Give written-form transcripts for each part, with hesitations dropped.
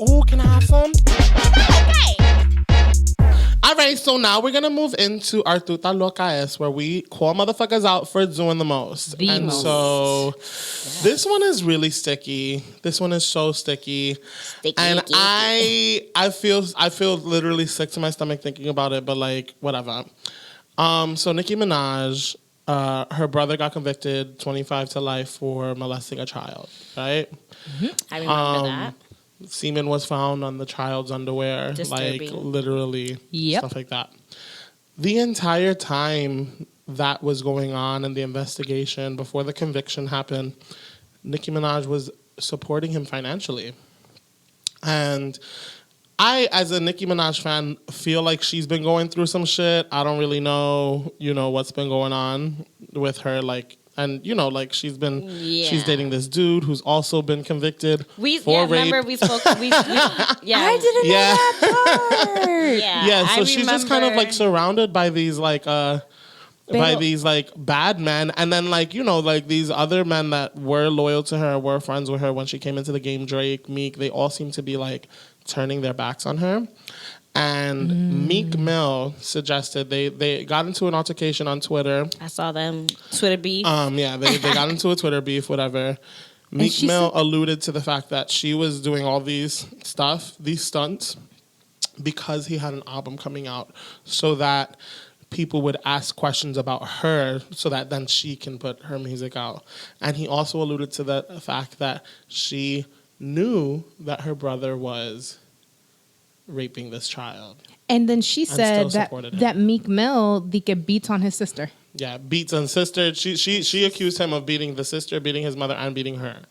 Oh, can I have some? Okay. All right, so now we're going to move into our Tuta Loca es, where we call motherfuckers out for doing the most. So this one is really sticky. This one is so sticky. And I feel literally sick to my stomach thinking about it, but like, whatever. So Nicki Minaj, her brother got convicted 25 to life for molesting a child, right? Mm-hmm. I remember that. Semen was found on the child's underwear. Disturbing. Like, literally, stuff like that. The entire time that was going on in the investigation, before the conviction happened, Nicki Minaj was supporting him financially. And I, as a Nicki Minaj fan, feel like she's been going through some shit. I don't really know, what's been going on with her, like, and like she's dating this dude who's also been convicted for rape. Remember we spoke. I didn't know that part. Yeah. So she's just kind of like surrounded by these like bad men, and then like these other men that were loyal to her, were friends with her when she came into the game. Drake, Meek, they all seem to be like turning their backs on her. And Meek Mill suggested they got into an altercation on Twitter. I saw them Twitter beef. They got into a Twitter beef, whatever. Meek Mill alluded to the fact that she was doing all these stunts, because he had an album coming out, so that people would ask questions about her, so that then she can put her music out. And he also alluded to the fact that she knew that her brother was raping this child. And then she said that Meek Mill beats on his sister. Yeah, beats on sister. She accused him of beating the sister, beating his mother, and beating her.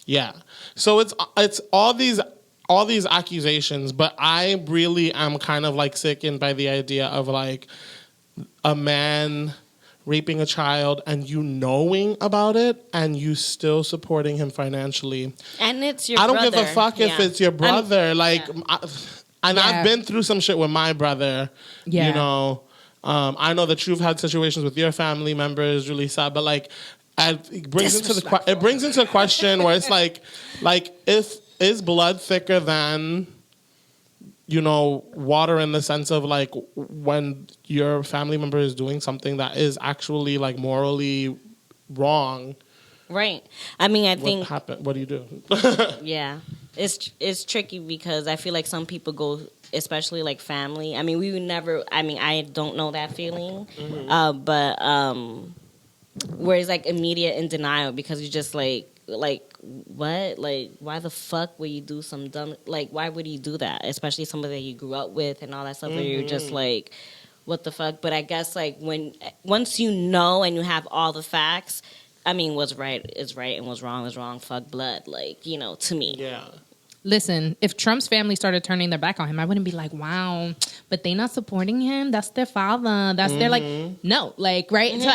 Yeah. So it's all these accusations, but I really am kind of like sickened by the idea of like a man raping a child and you knowing about it and you still supporting him financially. And it's your brother. I don't give a fuck if it's your brother. I've been through some shit with my brother. Yeah. I know that you've had situations with your family members, really sad, but like it brings into a question where it's like if is blood thicker than water, in the sense of like when your family member is doing something that is actually like morally wrong. Right. I mean, I think what do you do? Yeah. It's tricky because I feel like some people go, especially like family. I mean, I don't know that feeling. Mm-hmm. But whereas like immediate in denial, because you're just like what? Like, why the fuck would you do some dumb... Like, why would you do that? Especially somebody that you grew up with and all that stuff, where you're just like, what the fuck? But I guess, like, once you know and you have all the facts, I mean, what's right is right and what's wrong is wrong. Fuck blood. Like, to me. Yeah. Listen, if Trump's family started turning their back on him, I wouldn't be like, wow, but they not supporting him. That's their father. That's their, like, no, like, right? Mm-hmm. So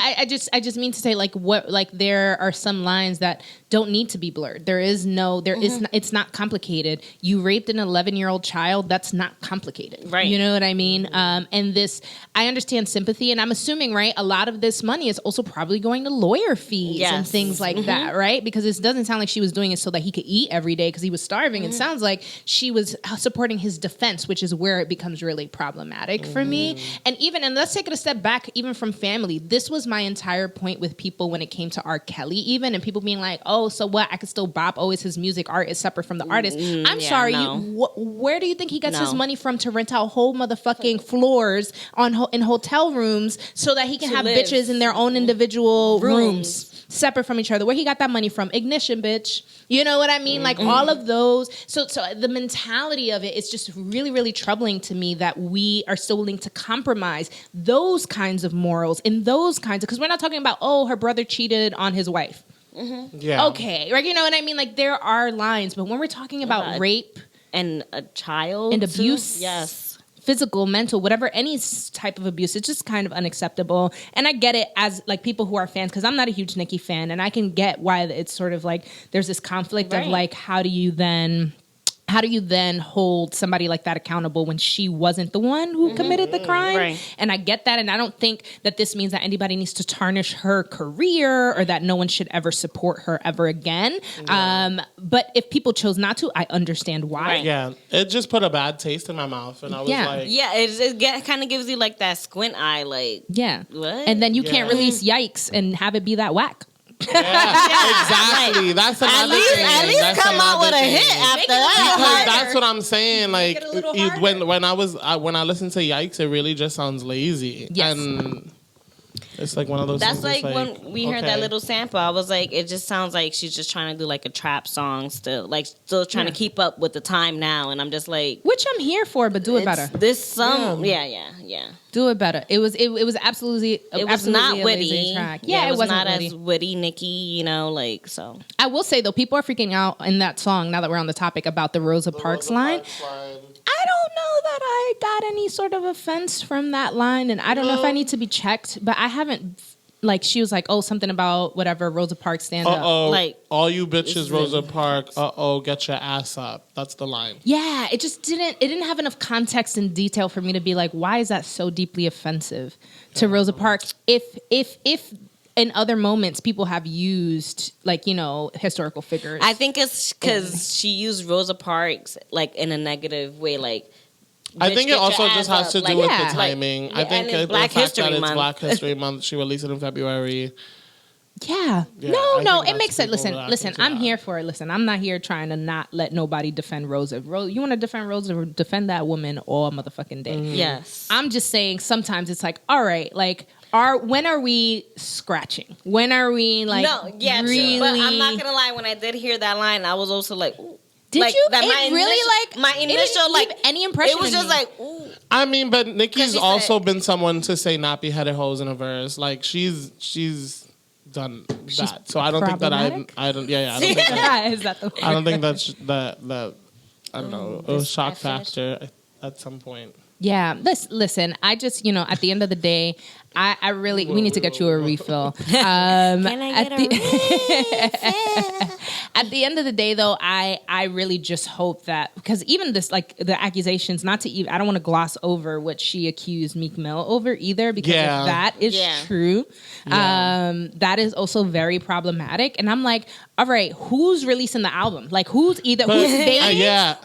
I just mean to say, like, what, like, there are some lines that don't need to be blurred. There is, it's not complicated. You raped an 11-year-old child. That's not complicated. Right. You know what I mean? And this, I understand sympathy, and I'm assuming, right, a lot of this money is also probably going to lawyer fees and things like that, right? Because it doesn't sound like she was doing it so that he could eat every day because he was starving. It sounds like she was supporting his defense, which is where it becomes really problematic for me. And let's take it a step back, even from family. This was my entire point with people when it came to R. Kelly, even, and people being like, oh, so what? I could still bop. Oh, is his music art is separate from the artist? I'm sorry. No. Where do you think he gets his money from to rent out whole motherfucking floors in hotel rooms so that he can have bitches in their own individual rooms separate from each other? Where he got that money from? Ignition, bitch. You know what I mean? Like all of those. So the mentality of it is just really, really troubling to me that we are still willing to compromise those kinds of morals and those kinds of, because we're not talking about, oh, her brother cheated on his wife. Mm-hmm. Yeah. Okay. Right. You know what I mean? Like there are lines, but when we're talking about rape and a child and abuse, yes. Physical, mental, whatever, any type of abuse, it's just kind of unacceptable. And I get it as like people who are fans, because I'm not a huge Nicki fan, and I can get why it's sort of like there's this conflict of like, how do you then how do you then hold somebody like that accountable when she wasn't the one who committed the crime? Right. And I get that. And I don't think that this means that anybody needs to tarnish her career or that no one should ever support her ever again. Yeah. But if people chose not to, I understand why. Right. Yeah. It just put a bad taste in my mouth. And I was like... Yeah, it kind of gives you like that squint eye, like... Yeah. What? And then you can't release Yikes and have it be that whack. Yeah, exactly. That's another thing. At least come out with a hit after that. Because that's what I'm saying. Like when I listen to Yikes, it really just sounds lazy. Yes. And it's like one of those. That's things like when we heard that little sample. I was like, it just sounds like she's just trying to do like a trap song still, like still trying to keep up with the time now. And I'm just like, which I'm here for, but do it better. This song, yeah. Do it better. It was absolutely. It was not witty. Track. Yeah, it was wasn't not witty. as witty, Nicki. You know, like so. I will say though, people are freaking out in that song. Now that we're on the topic about the Rosa Parks line. I don't know that I got any sort of offense from that line, and I don't know if I need to be checked, but I haven't. Like she was like, oh, something about whatever Rosa Parks stand up. Like all you bitches, Rosa Parks. Get your ass up. That's the line. Yeah, it just didn't. It didn't have enough context and detail for me to be like, why is that so deeply offensive to Rosa Parks? If in other moments people have used like historical figures. I think it's because she used Rosa Parks like in a negative way, like. I think it also just has to do with the timing. Like, I think it's Black History Month. It's Black History Month. She released it in February. Yeah. No, it makes sense. Listen, I'm here for it. Listen, I'm not here trying to not let nobody defend Rosa. You want to defend Rosa, defend that woman all motherfucking day. Mm-hmm. Yes. I'm just saying sometimes it's like, all right, like, when are we scratching? When are we like really? But I'm not going to lie, when I did hear that line, I was also like, ooh. Did like, you? That it really my initial like any impression. It was just like, ooh. I mean, but Nicki's also been someone to say nappy headed hoes in a verse. Like she's done that. So I don't think that I don't. I don't think that, is that the word? I don't think that's that. I don't know. It was shock factor at some point. Yeah, listen. I just at the end of the day, I really we need to get you a refill. Can I get a refill? At the end of the day, though, I really just hope that because even this like the accusations, I don't want to gloss over what she accused Meek Mill over either because if that is true, that is also very problematic. And I'm like, all right, who's releasing the album? Like who's dating?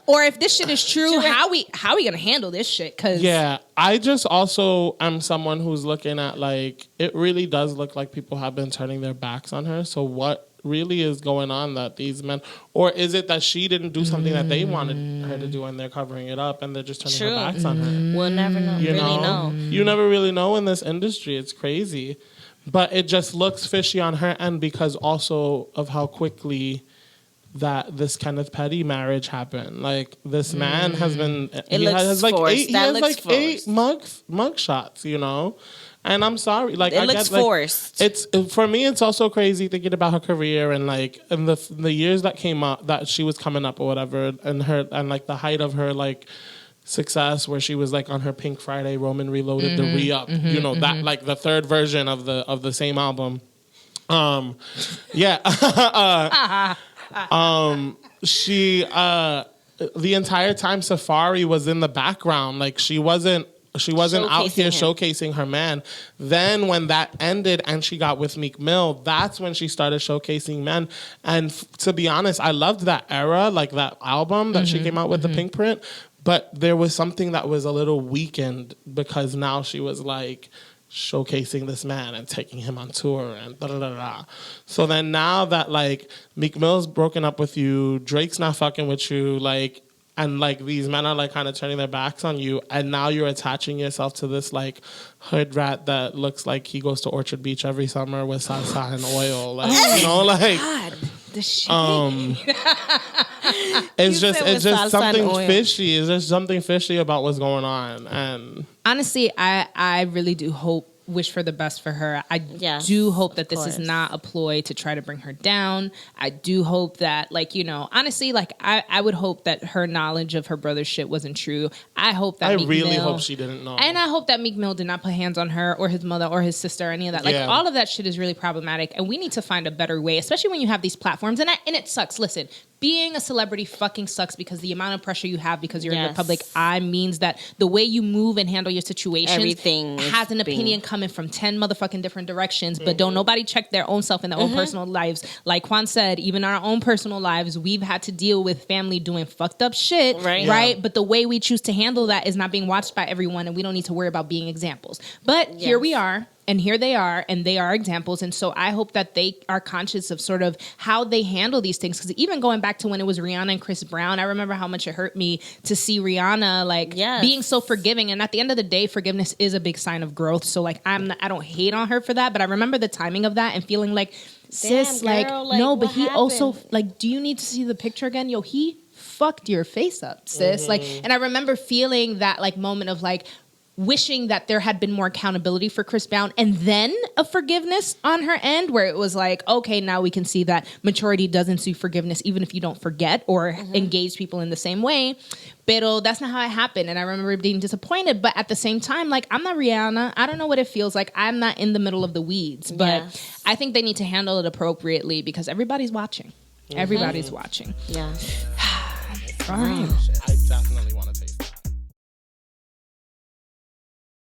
Or if this shit is true, how we gonna handle this shit? I just also am someone who's looking at like it really does look like people have been turning their backs on her. So what really is going on that these men, or is it that she didn't do something that they wanted her to do and they're covering it up and they're just turning their backs on her? We'll never know. You never really know in this industry. It's crazy, but it just looks fishy on her end because also of how quickly that this Kenneth Petty marriage happened. Like this man has been he has like eight mug shots, And I'm sorry, like it looks forced. It's for me. It's also crazy thinking about her career and like in the years that came up that she was coming up or whatever, and like the height of her like success where she was like on her Pink Friday Roman Reloaded the re-up, that like the third version of the same album. She the entire time Safari was in the background, like she wasn't out here showcasing her man. Then when that ended and she got with Meek Mill, that's when she started showcasing men. And to be honest, I loved that era, like that album that she came out with, the Pink Print. But there was something that was a little weakened because now she was like showcasing this man and taking him on tour and da-da-da-da. So then now that like Meek Mill's broken up with you, Drake's not fucking with you, like, and like these men are like kind of turning their backs on you, and now you're attaching yourself to this like hood rat that looks like he goes to Orchard Beach every summer with salsa and oil, like like God, the shit. it's just something fishy. Is there something fishy about what's going on? And honestly, I really do wish for the best for her. I do hope that this is not a ploy to try to bring her down. I do hope that, like, honestly, like, I would hope that her knowledge of her brother's shit wasn't true. I hope that Meek Mill, hope she didn't know. And I hope that Meek Mill did not put hands on her or his mother or his sister or any of that. Like, all of that shit is really problematic, and we need to find a better way, especially when you have these platforms. And it sucks. Listen, being a celebrity fucking sucks because the amount of pressure you have because you're in the public eye means that the way you move and handle your situations everything has an opinion coming from 10 motherfucking different directions, but don't nobody check their own self in their own personal lives. Like Juan said, even our own personal lives, we've had to deal with family doing fucked up shit, right? But the way we choose to handle that is not being watched by everyone, and we don't need to worry about being examples. But here we are. And here they are, and they are examples. And so I hope that they are conscious of sort of how they handle these things. Because even going back to when it was Rihanna and Chris Brown, I remember how much it hurt me to see Rihanna being so forgiving. And at the end of the day, forgiveness is a big sign of growth. So like I don't hate on her for that, but I remember the timing of that and feeling like, sis, girl, no, but he happened? Also like, do you need to see the picture again? Yo, he fucked your face up, sis. Like, and I remember feeling that like moment of like, wishing that there had been more accountability for Chris Brown and then a forgiveness on her end where it was like, okay, now we can see that maturity doesn't see forgiveness even if you don't forget or engage people in the same way. Pero that's not how it happened. And I remember being disappointed. But at the same time, like, I'm not Rihanna. I don't know what it feels like. I'm not in the middle of the weeds. But I think they need to handle it appropriately because everybody's watching. Everybody's watching. Yeah. All right.